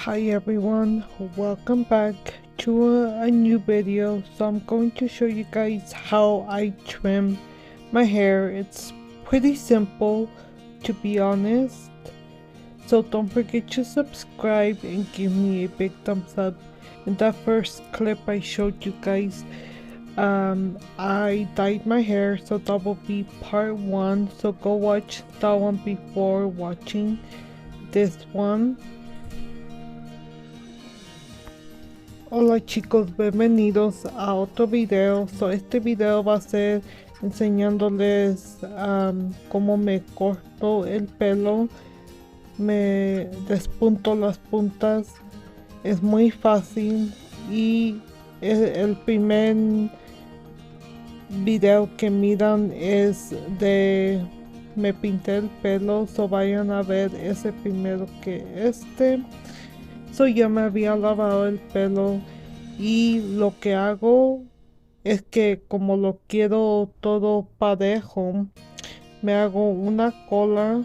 Hi everyone, welcome back to a new video. So I'm going to show you guys how I trim my hair. It's pretty simple, to be honest. So don't forget to subscribe and give me a big thumbs up. In that first clip I showed you guys, I dyed my hair, so that will be part 1. So go watch that one before watching this one. Hola chicos, bienvenidos a otro video. Este video va a ser enseñándoles cómo me corto el pelo, me despunto las puntas. Es muy fácil y el primer video que miran es de me pinté el pelo, so vayan a ver ese primero que este. So ya me había lavado el pelo y lo que hago es que como lo quiero todo parejo, me hago una cola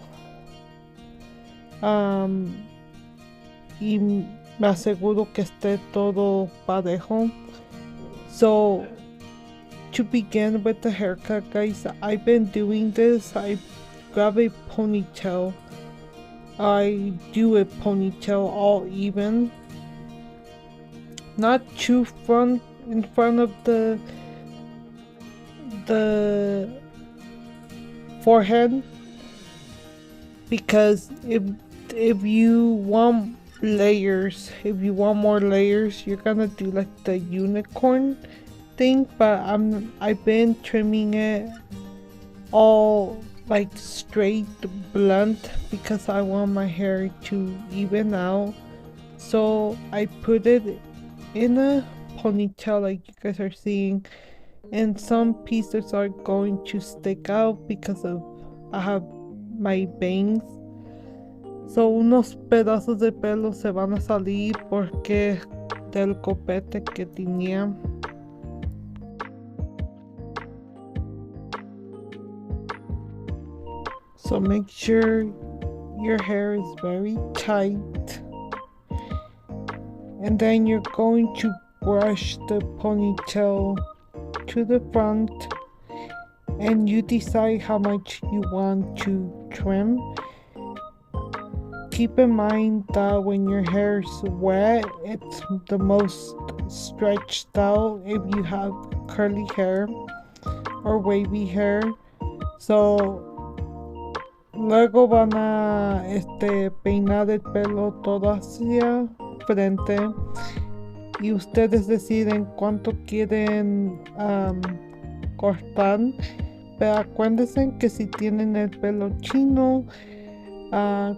y me aseguro que esté todo parejo. So to begin with the haircut, guys, I've been doing this. I grab a ponytail. I do a ponytail all even, not too in front of the forehead, because if you want layers, if you want more layers, you're gonna do like the unicorn thing. But I've been trimming it all like straight blunt because I want my hair to even out. So I put it in a ponytail like you guys are seeing, and some pieces are going to stick out because of I have my bangs. So unos pedazos de pelo se van a salir porque del copete que tenía. So make sure your hair is very tight, and then you're going to brush the ponytail to the front, and you decide how much you want to trim. Keep in mind that when your hair is wet, it's the most stretched out if you have curly hair or wavy hair. So luego van a peinar el pelo todo hacia frente y ustedes deciden cuánto quieren cortar. Pero acuérdense que si tienen el pelo chino,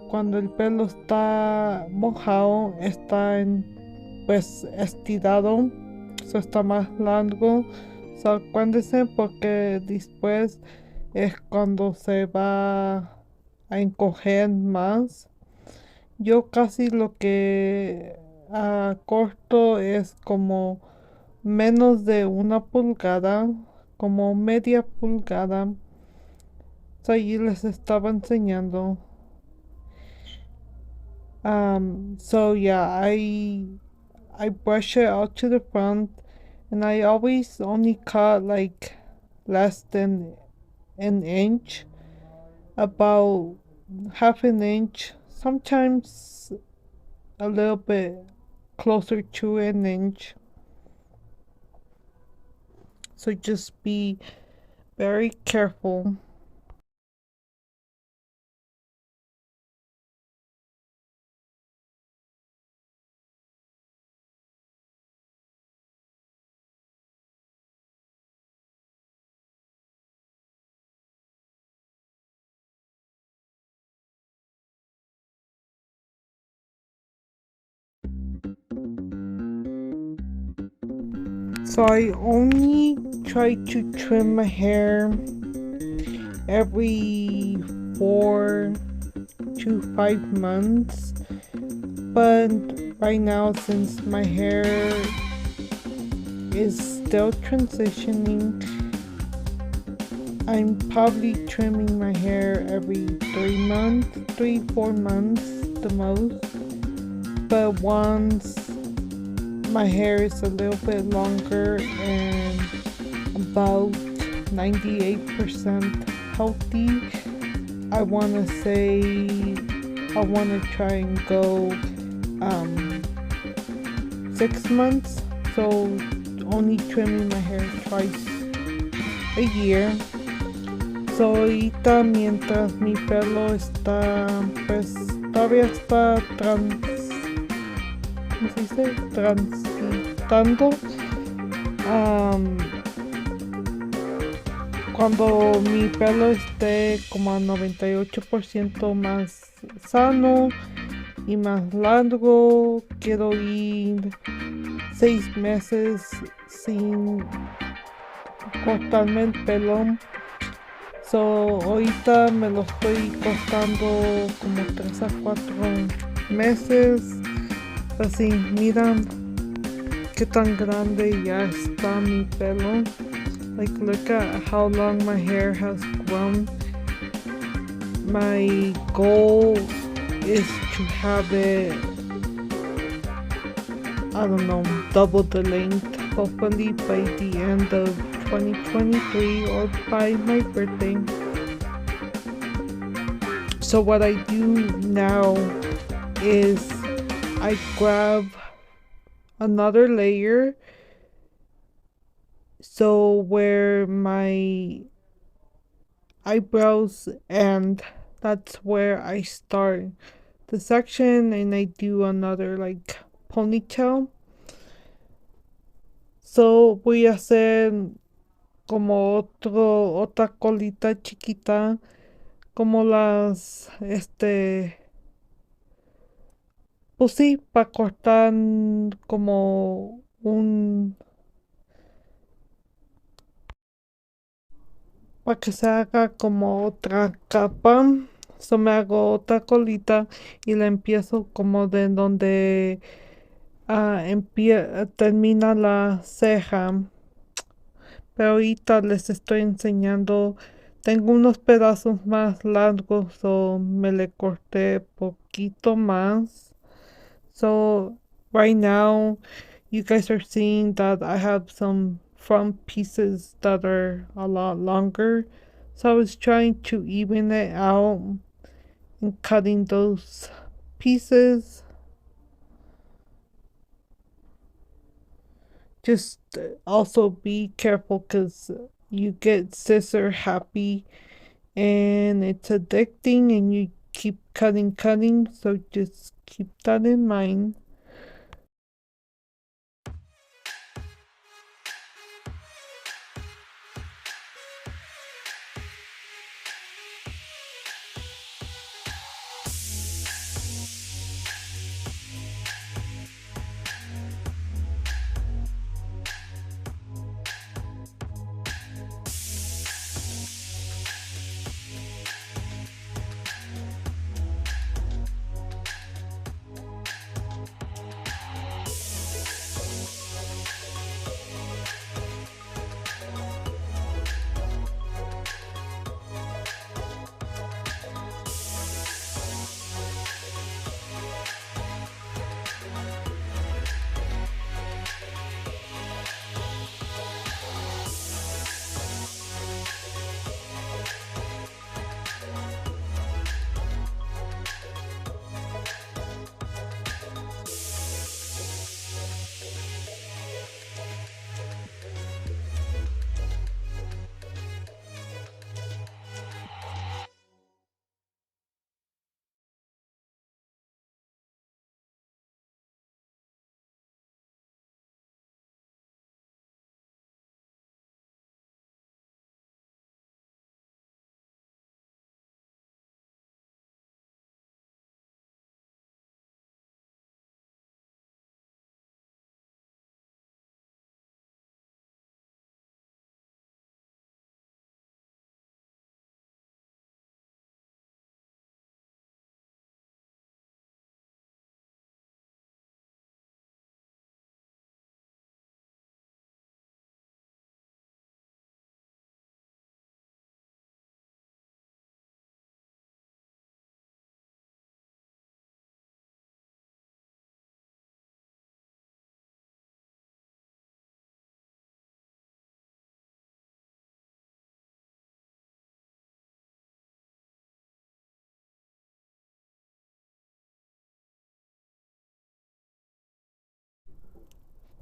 cuando el pelo está mojado, está pues estirado, eso está más largo. So acuérdense porque después es cuando se va a encoger más. Yo casi lo que corto es como menos de 1 pulgada, como media pulgada. So, ahí les estaba enseñando. So yeah, I brush it out to the front, and I always only cut like less than an inch, about half an inch, sometimes a little bit closer to an inch. So just be very careful. So I only try to trim my hair every 4 to 5 months, but right now, since my hair is still transitioning, I'm probably trimming my hair every 3 months, 3-4 months the most. but once my hair is a little bit longer and about 98% healthy, I want to try and go 6 months, so only trimming my hair twice a year. So ahorita mientras mi pelo está, pues todavía está ¿cómo se dice? Transitando. Cuando mi pelo esté como a 98% más sano y más largo, quiero ir 6 meses sin cortarme el pelo. So, ahorita me lo estoy cortando como 3 a 4 meses. Así, miran qué tan grande ya está mi pelo. Like, look at how long my hair has grown. My goal is to have it, I don't know, double the length, hopefully by the end of 2023 or by my birthday. So what I do now is I grab another layer, so where my eyebrows end, that's where I start the section, and I do another like ponytail. So voy a hacer como otra colita chiquita, como las pues sí, para cortar como para que se haga como otra capa. So me hago otra colita y la empiezo como de donde termina la ceja. Pero ahorita les estoy enseñando. Tengo unos pedazos más largos, so me le corté poquito más. So right now you guys are seeing that I have some front pieces that are a lot longer. So I was trying to even it out and cutting those pieces. Just also be careful because you get scissor happy and it's addicting and you keep cutting, so just keep that in mind.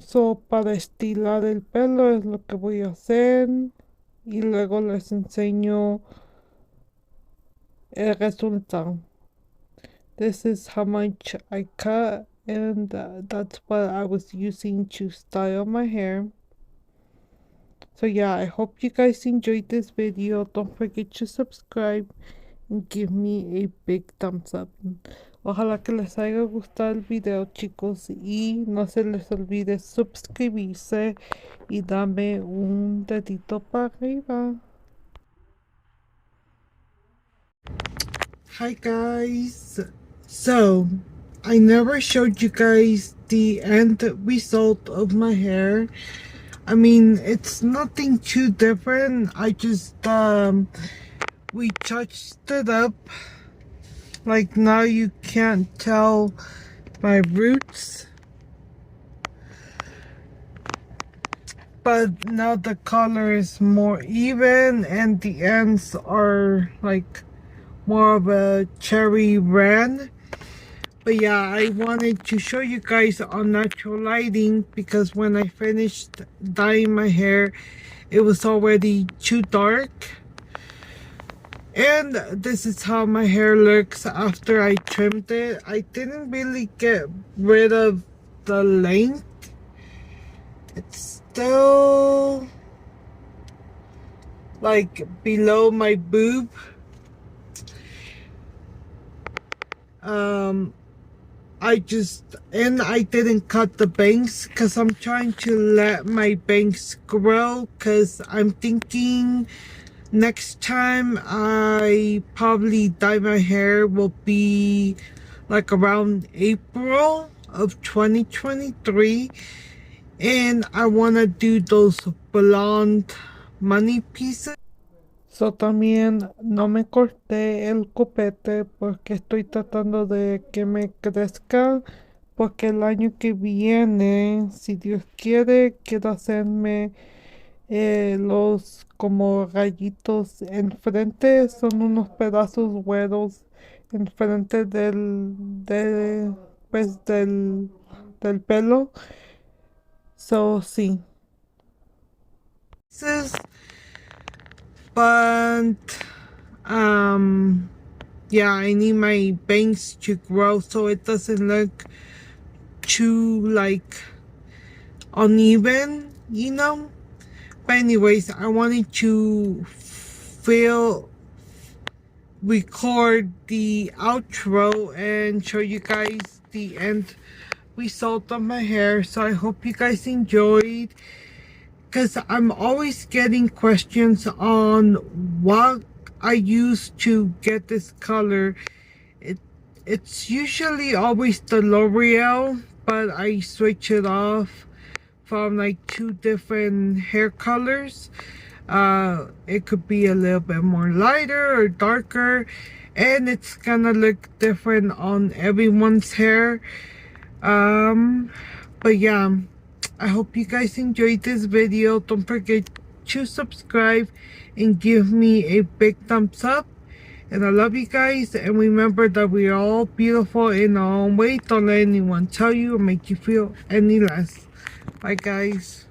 So, para estilar el pelo es lo que voy a hacer y luego les enseño el resultado. This is how much I cut, and that's what I was using to style my hair. So yeah, I hope you guys enjoyed this video. Don't forget to subscribe and give me a big thumbs up. Ojalá que les haya gustado el video, chicos, y no se les olvide suscribirse y darme un dedito para arriba. Hi guys, so I never showed you guys the end result of my hair. I mean, it's nothing too different. I just we touched it up. Like now you can't tell my roots, but now the color is more even and the ends are like more of a cherry red. But yeah, I wanted to show you guys on natural lighting because when I finished dyeing my hair, it was already too dark. And this is how my hair looks after I trimmed it. I didn't really get rid of the length. It's still like below my boob. I didn't cut the bangs because I'm trying to let my bangs grow, because I'm thinking next time I probably dye my hair will be like around April of 2023, and I want to do those blonde money pieces. So también no me corté el copete porque estoy tratando de que me crezca, porque el año que viene, si Dios quiere, quiero hacerme los como rayitos enfrente. Son unos pedazos güeros enfrente pues del pelo. So sí. But yeah, I need my bangs to grow so it doesn't look too like uneven, you know. But anyways, I wanted to record the outro and show you guys the end result of my hair. So I hope you guys enjoyed, because I'm always getting questions on what I use to get this color. It's usually always the L'Oreal, but I switch it off from like 2 different hair colors. It could be a little bit more lighter or darker, and it's gonna look different on everyone's hair. But yeah, I hope you guys enjoyed this video. Don't forget to subscribe and give me a big thumbs up. And I love you guys, and remember that we are all beautiful in our own way. Don't let anyone tell you or make you feel any less. Bye guys.